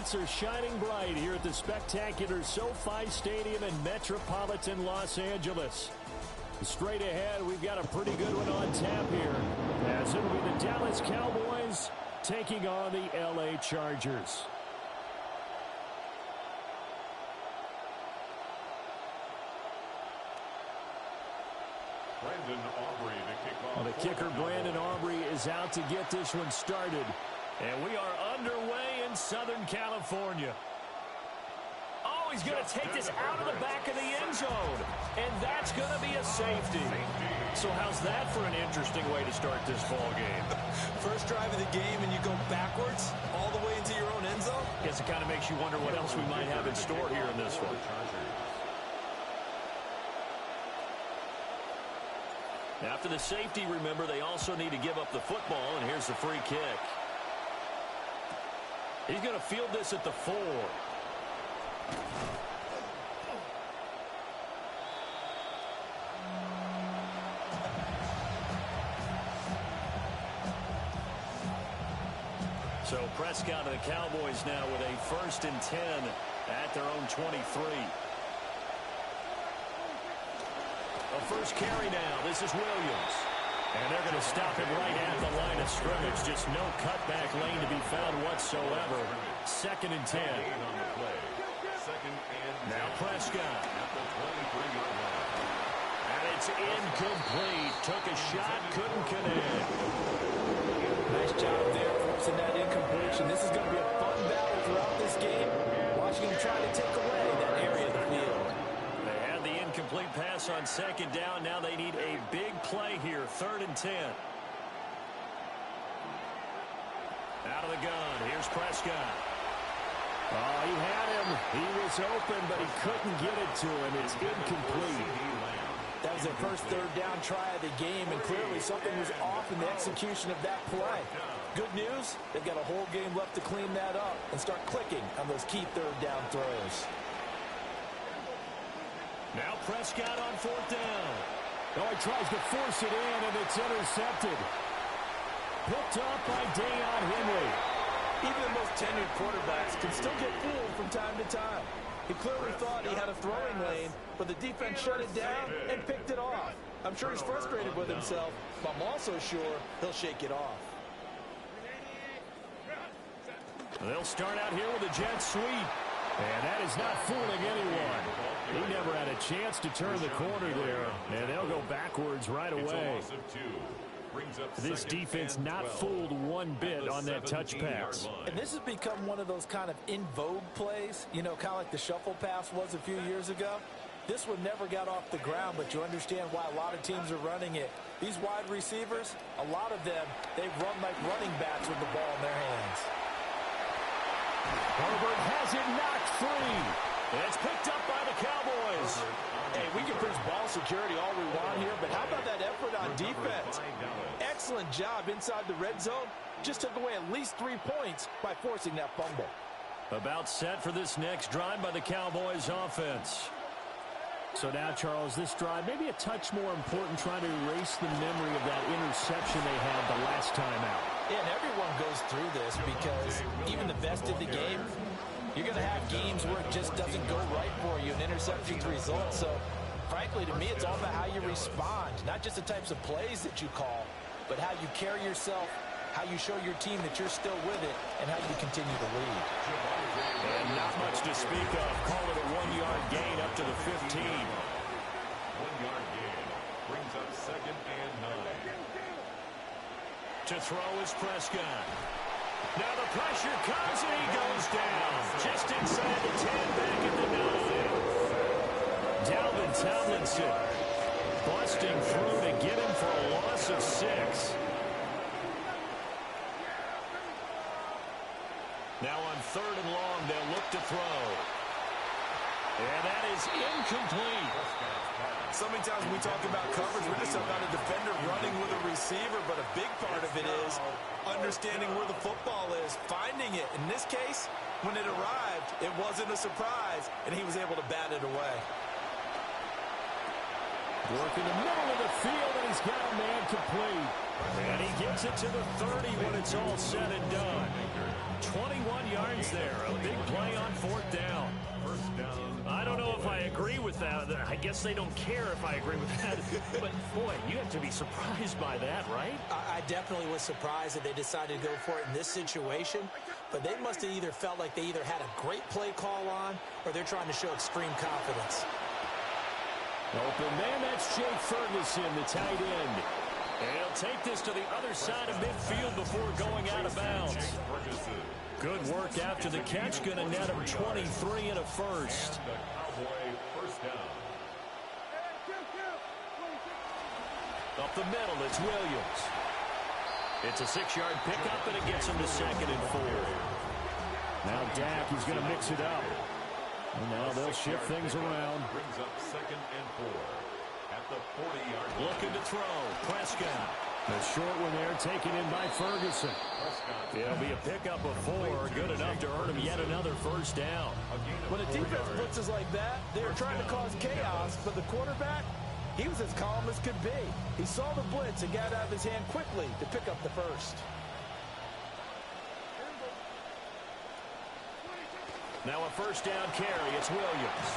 lights are shining bright here at the spectacular SoFi Stadium in metropolitan Los Angeles. Straight ahead, we've got a pretty good one on tap here, as it'll be the Dallas Cowboys taking on the LA Chargers. Brandon Aubrey, the kickoff. Well, the kicker, Brandon Aubrey, is out to get this one started. And we are underway in Southern California. Oh, he's going to take this out of the back of the end zone. And that's going to be a safety. So how's that for an interesting way to start this ball game? First drive of the game and you go backwards all the way into your own end zone? Guess it kind of makes you wonder what else we might have in store here in this one. After the safety, remember, they also need to give up the football, and here's the free kick. He's going to field this at the 4. So Prescott and the Cowboys now with a 1st and 10 at their own 23. A first carry now. This is Williams. And they're going to stop him right at the line of scrimmage. Just no cutback lane to be found whatsoever. 2nd and 10. Now Prescott. And it's incomplete. Took a shot, couldn't connect. Nice job there forcing that incompletion. This is going to be a fun battle throughout this game. Watching him try to take away that area of the field. They had the incomplete pass on 2nd down. Now they need a big play here. 3rd and 10. Out of the gun. Here's Prescott. Oh, he had him. He was open, but he couldn't get it to him. It's incomplete. That was their first 3rd down try of the game, and clearly something was off in the execution of that play. Good news, they've got a whole game left to clean that up and start clicking on those key 3rd down throws. Now Prescott on 4th down. Oh, he tries to force it in, and it's intercepted. Picked up by Deion Henry. Even the most tenured quarterbacks can still get fooled from time to time. He clearly thought he had a throwing lane, but the defense shut it down and picked it off. I'm sure he's frustrated with himself, but I'm also sure he'll shake it off. They'll start out here with a jet sweep. And that is not fooling anyone. He never had a chance to turn the corner there. And they'll go backwards right away. This defense not fooled one bit on that touch pass. And this has become one of those kind of in vogue plays, you know, kind of like the shuffle pass was a few years ago. This one never got off the ground, but you understand why a lot of teams are running it. These wide receivers, a lot of them, they've run like running backs with the ball in their hands. Herbert has it knocked free. It's picked up by the Cowboys. Hey, we can preach ball security all we want here, but how about that effort on defense? Excellent job inside the red zone. Just took away at least 3 points by forcing that fumble. About set for this next drive by the Cowboys offense. So now, Charles, this drive maybe a touch more important, trying to erase the memory of that interception they had the last time out. Yeah, and everyone goes through this because even the best of the game, you're going to have games where it just doesn't go right for you and interceptions result. So, frankly, to me, it's all about how you respond, not just the types of plays that you call, but how you carry yourself, how you show your team that you're still with it, and how you continue to lead. And not much to speak of. Call it a 1-yard gain up to the 15. 1-yard gain brings up 2nd and 9. To throw is Prescott. Now the pressure comes and he goes down. Just inside the 10, back at the 9. Dalvin Tomlinson busting through to get him for a loss of 6. Now on 3rd and long, they'll look to throw. And that is incomplete. So many times when we talk about coverage, we're just talking about a defender running with a receiver, but a big part of it is understanding where the football is, finding it. In this case, when it arrived, it wasn't a surprise, and he was able to bat it away. Work in the middle of the field, and he's got a man complete. And he gets it to the 30 when it's all said and done. 21 yards there, a big 4th down. First down. I don't know if I agree with that. I guess they don't care if I agree with that. But, boy, you have to be surprised by that, right? I definitely was surprised that they decided to go for it in this situation. But they must have either felt like they either had a great play call on or they're trying to show extreme confidence. Open man, that's Jake Ferguson, the tight end. And he'll take this to the other side of midfield before going out of bounds. Good work after the catch. Going to net him 23 and a first. And the Cowboy first down. Up the middle, it's Williams. It's a 6-yard pickup, and it gets him to 2nd and 4. Now Dak is going to mix it up. And now they'll shift things around. Brings up 2nd and 4 at the 40-yard line. Looking to throw. Prescott. The short one there taken in by Ferguson. It'll be a pickup of 4, good enough to earn him yet another first down. When a defense blitzes like that, they are trying to cause chaos, but the quarterback, he was as calm as could be. He saw the blitz and got it out of his hand quickly to pick up the first. Now a first down carry. It's Williams.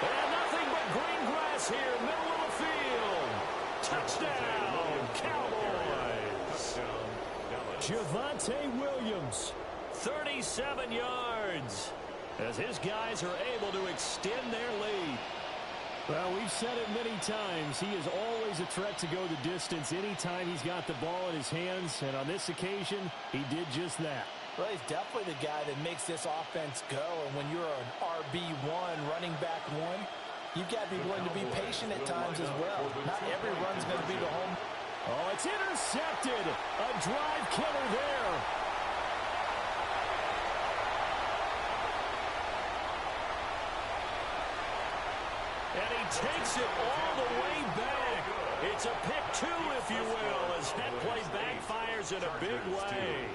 And nothing but green grass here, middle of the field. Touchdown, Cowboys. Javonte Williams, 37 yards, as his guys are able to extend their lead. Well, we've said it many times. He is always a threat to go the distance anytime he's got the ball in his hands. And on this occasion, he did just that. Well, he's definitely the guy that makes this offense go. And when you're an RB1, running back 1, you've got to be willing to be patient at times as well. Not every run's going to be the home. Oh, it's intercepted. A drive killer there. And he takes it all the way back. It's a pick 2, if you will, as that play backfires in a big way.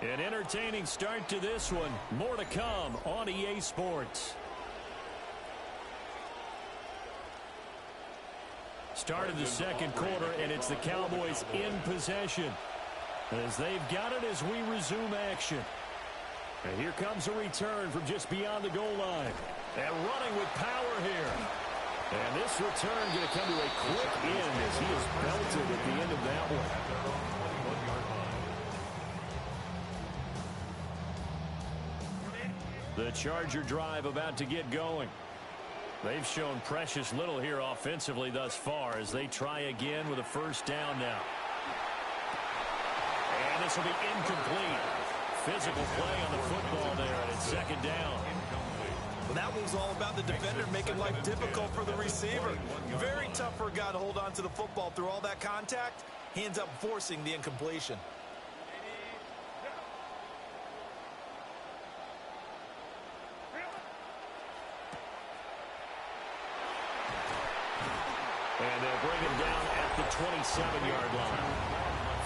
An entertaining start to this one. More to come on EA Sports. Start of the second quarter, and it's the Cowboys in possession as they've got it as we resume action. And here comes a return from just beyond the goal line. And running with power here. And this return going to come to a quick end as he is belted at the end of that one. The Charger drive about to get going. They've shown precious little here offensively thus far as they try again with a first down now. And this will be incomplete. Physical play on the football there, and it's 2nd down. Well, that one's all about the defender making life difficult for the receiver. Very tough for a guy to hold on to the football through all that contact. He ends up forcing the incompletion. And they'll bring him down at the 27-yard line.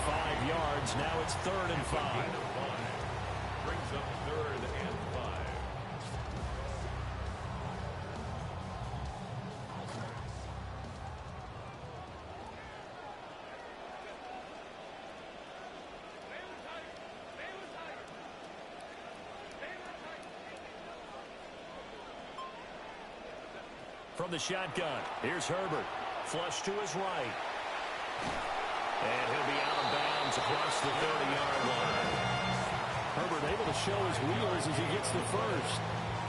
5 yards. Now it's 3rd and 5. Brings up 3rd and 5. From the shotgun, here's Herbert. Flush to his right. And he'll be out of bounds across the 30-yard line. Herbert able to show his wheels as he gets the first.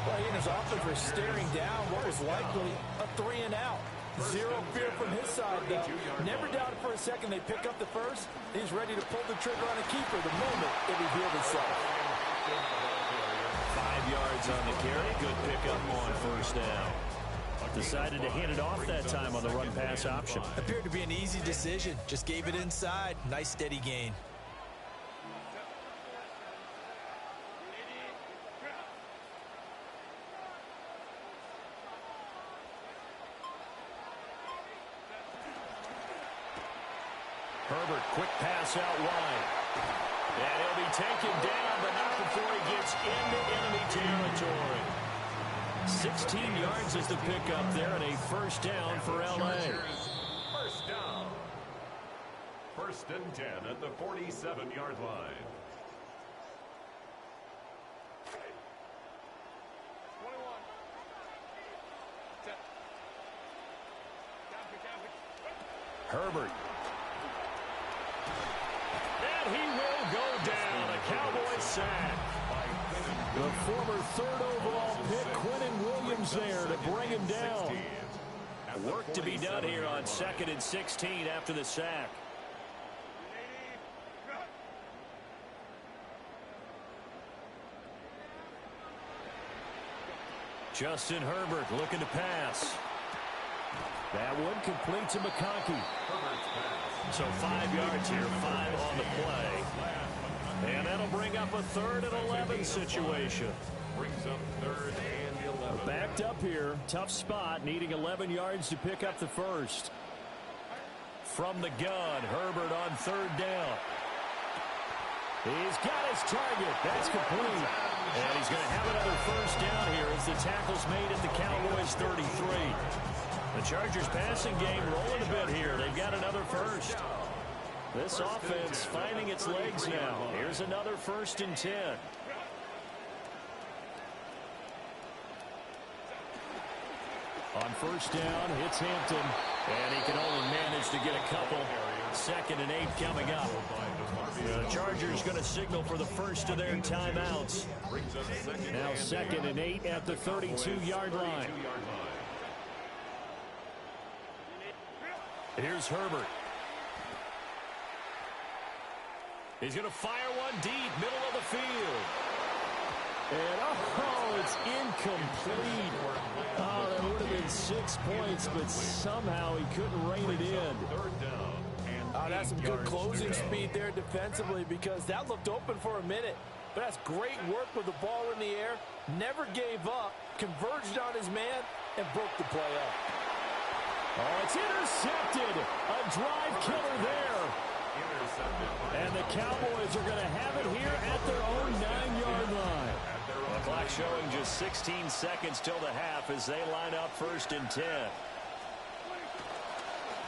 Well, he and his offense staring down what was likely a 3 and out. Zero fear from his side, though. Never doubted for a second they pick up the first. He's ready to pull the trigger on a keeper the moment it revealed itself. 5 yards on the carry. Good pickup on first down. Decided to hand it off that time on the run-pass option. Appeared to be an easy decision. Just gave it inside. Nice steady gain. Herbert, quick pass out wide. And he'll be taken down, but not before he gets into enemy territory. 16 yards is the pickup there, and a first down for L.A. First down. 1st and 10 at the 47-yard line. Herbert. And he will go down. A Cowboys sack. The former third overall pick, Quinnen Williams, there to bring him down. Work to be done here on 2nd and 16 after the sack. Justin Herbert looking to pass. That one complete to McConkey. So 5 yards here, 5 on the play. And that'll bring up a 3rd and 11 situation. Brings up 3rd and 11. Backed up here, tough spot, needing 11 yards to pick up the first. From the gun, Herbert on 3rd down. He's got his target. That's complete. And he's going to have another first down here as the tackle's made at the Cowboys 33. The Chargers passing game rolling a bit here. They've got another first. This offense finding its legs now. Here's another 1st and 10. On 1st down, hits Hampton. And he can only manage to get a couple. 2nd and 8 coming up. The Chargers going to signal for the first of their timeouts. Now 2nd and 8 at the 32-yard line. Here's Herbert. He's going to fire one deep, middle of the field. And, oh, it's incomplete. Oh, that would have been 6 points, but somehow he couldn't rein it in. Oh, that's some good closing speed there defensively, because that looked open for a minute. But that's great work with the ball in the air. Never gave up, converged on his man, and broke the play up. Oh, it's intercepted. A drive killer there. And the Cowboys are going to have it here at their own 9-yard line. The clock showing just 16 seconds till the half as they line up 1st and 10.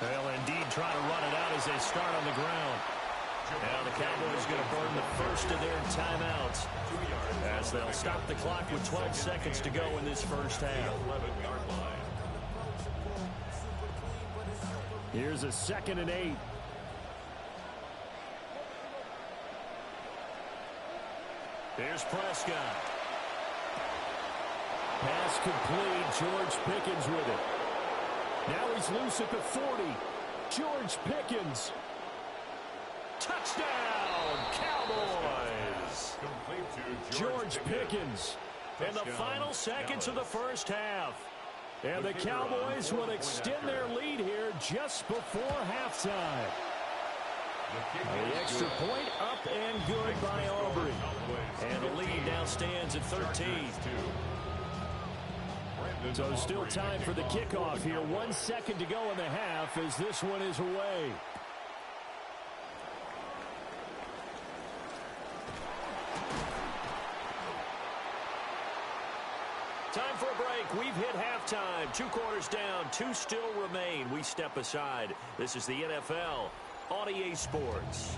They'll indeed try to run it out as they start on the ground. Now the Cowboys going to burn the first of their timeouts as they'll stop the clock with 12 seconds to go in this first half. Here's a 2nd and 8. Here's Prescott. Pass complete. George Pickens with it. Now he's loose at the 40. George Pickens. Touchdown, Cowboys. George Pickens in the final seconds of the first half. And the Cowboys will extend their lead here just before halftime. The extra point up and good by Aubrey. And the lead now stands at 13. So still time for the kickoff here. 1 second to go in the half as this one is away. Time for a break. We've hit halftime. 2 quarters down. 2 still remain. We step aside. This is the NFL on EA Sports.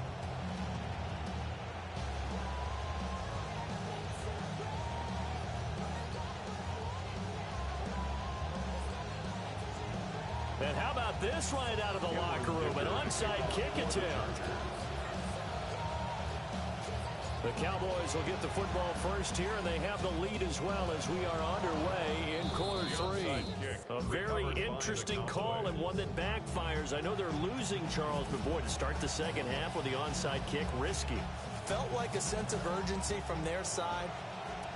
And how about this right out of the locker room? An onside kick attempt. The Cowboys will get the football first here, and they have the lead as well as we are underway in quarter 3. A very interesting call and one that backfires. I know they're losing, Charles, but boy, to start the second half with the onside kick, risky. Felt like a sense of urgency from their side,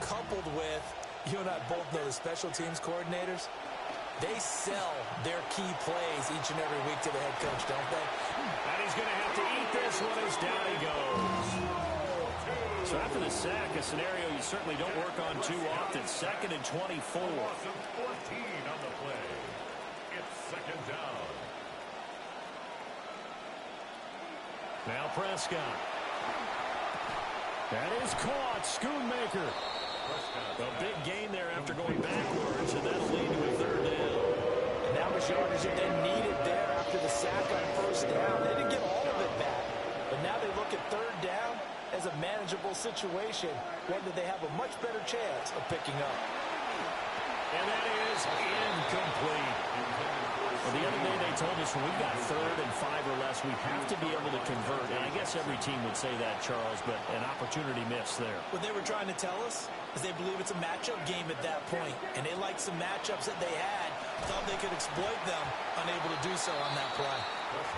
coupled with, you and I both know the special teams coordinators, they sell their key plays each and every week to the head coach, don't they? And he's going to have to eat this one as down he goes. So after the sack, a scenario you certainly don't work on too often. 2nd and 24. 14 on the play. It's 2nd down. Now Prescott. That is caught. Schoonmaker. A big gain there after going backwards, and that'll lead to a 3rd down. And that was yardage that they needed there after the sack on 1st down. They didn't get all of it back, but now they look at 3rd down as a manageable situation, one that they have a much better chance of picking up. And that is incomplete. Well, the other day they told us when we've got 3rd and 5 or less, we have to be able to convert. And I guess every team would say that, Charles, but an opportunity missed there. What they were trying to tell us is they believe it's a matchup game at that point, and they liked some matchups that they had, thought they could exploit them, unable to do so on that play.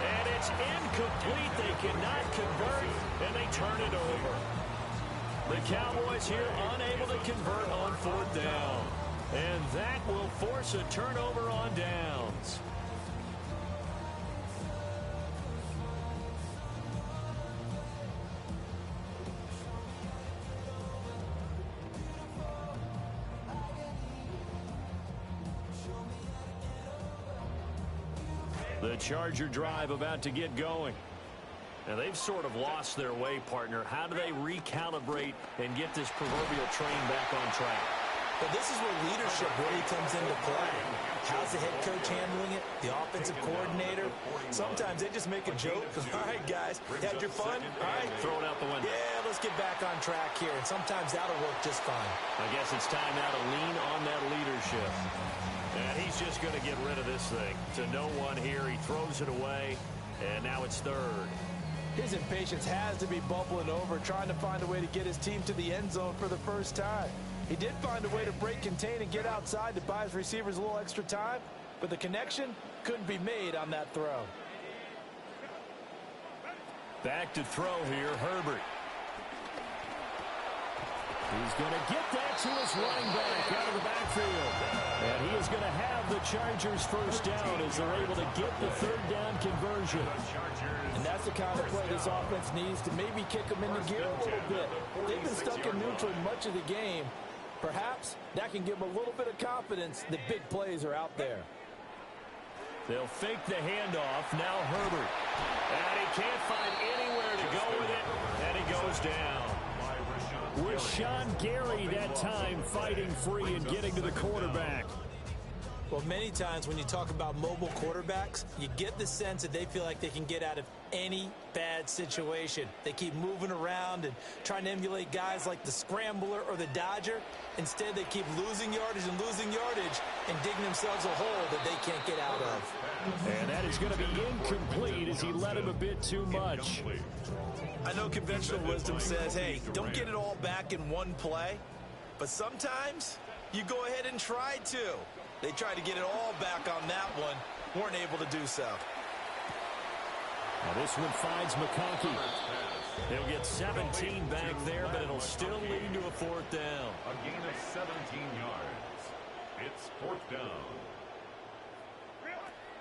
And it's incomplete. They cannot convert, and they turn it over. The Cowboys here unable to convert on 4th down. And that will force a turnover on downs. The Charger drive about to get going. Now, they've sort of lost their way, partner. How do they recalibrate and get this proverbial train back on track? But this is where leadership really comes into play. How's the head coach handling it? The offensive coordinator? Sometimes they just make a joke. All right, guys, had your fun? All right. Throw it out the window. Yeah, let's get back on track here. And sometimes that'll work just fine. I guess it's time now to lean on that leadership. And he's just going to get rid of this thing. To no one here. He throws it away, and now it's 3rd. His impatience has to be bubbling over, trying to find a way to get his team to the end zone for the first time. He did find a way to break contain and get outside to buy his receivers a little extra time, but the connection couldn't be made on that throw. Back to throw here, Herbert. He's going to get that to his running back out of the backfield. And he is going to have the Chargers first down as they're able to get the 3rd down conversion. And that's the kind of play this offense needs to maybe kick them into gear a little bit. They've been stuck in neutral much of the game. Perhaps that can give them a little bit of confidence that big plays are out there. They'll fake the handoff. Now Herbert. And he can't find anywhere to go with it. And he goes down. With Sean Gary that time fighting free and getting to the quarterback. Well, many times when you talk about mobile quarterbacks, you get the sense that they feel like they can get out of any bad situation. They keep moving around and trying to emulate guys like the Scrambler or the Dodger. Instead, they keep losing yardage and digging themselves a hole that they can't get out of. And that is going to be incomplete as he led him a bit too much. I know conventional wisdom says, hey, don't get it all back in one play. But sometimes you go ahead and try to. They tried to get it all back on that one. Weren't able to do so. Now this one finds McConkey. He'll get 17 back there, but it'll still lead to a 4th down. A gain of 17 yards. It's 4th down.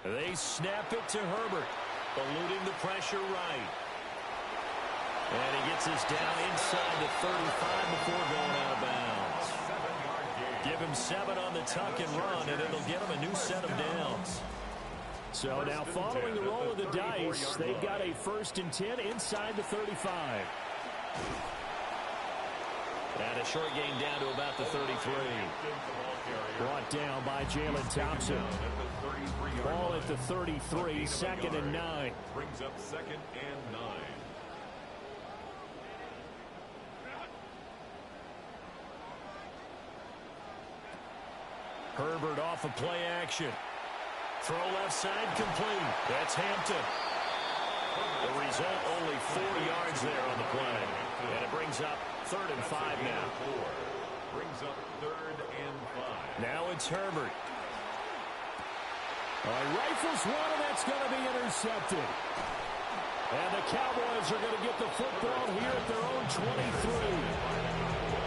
They snap it to Herbert, eluding the pressure right. And he gets us down inside the 35 before going out of bounds. Give him 7 on the tuck and run, and it'll get him a new set of downs. So now following the roll of the dice, they've got a 1st and 10 inside the 35. And a short gain down to about the 33. Brought down by Jalen Thompson. Ball at the 33, 2nd and 9. Brings up 2nd and 9. Herbert off of play action. Throw left side complete. That's Hampton. The result, only 4 yards there on the play. And it brings up 3rd and 5 now. Brings up 3rd and 5. Now it's Herbert. Rifles one, and that's going to be intercepted. And the Cowboys are going to get the football here at their own 23.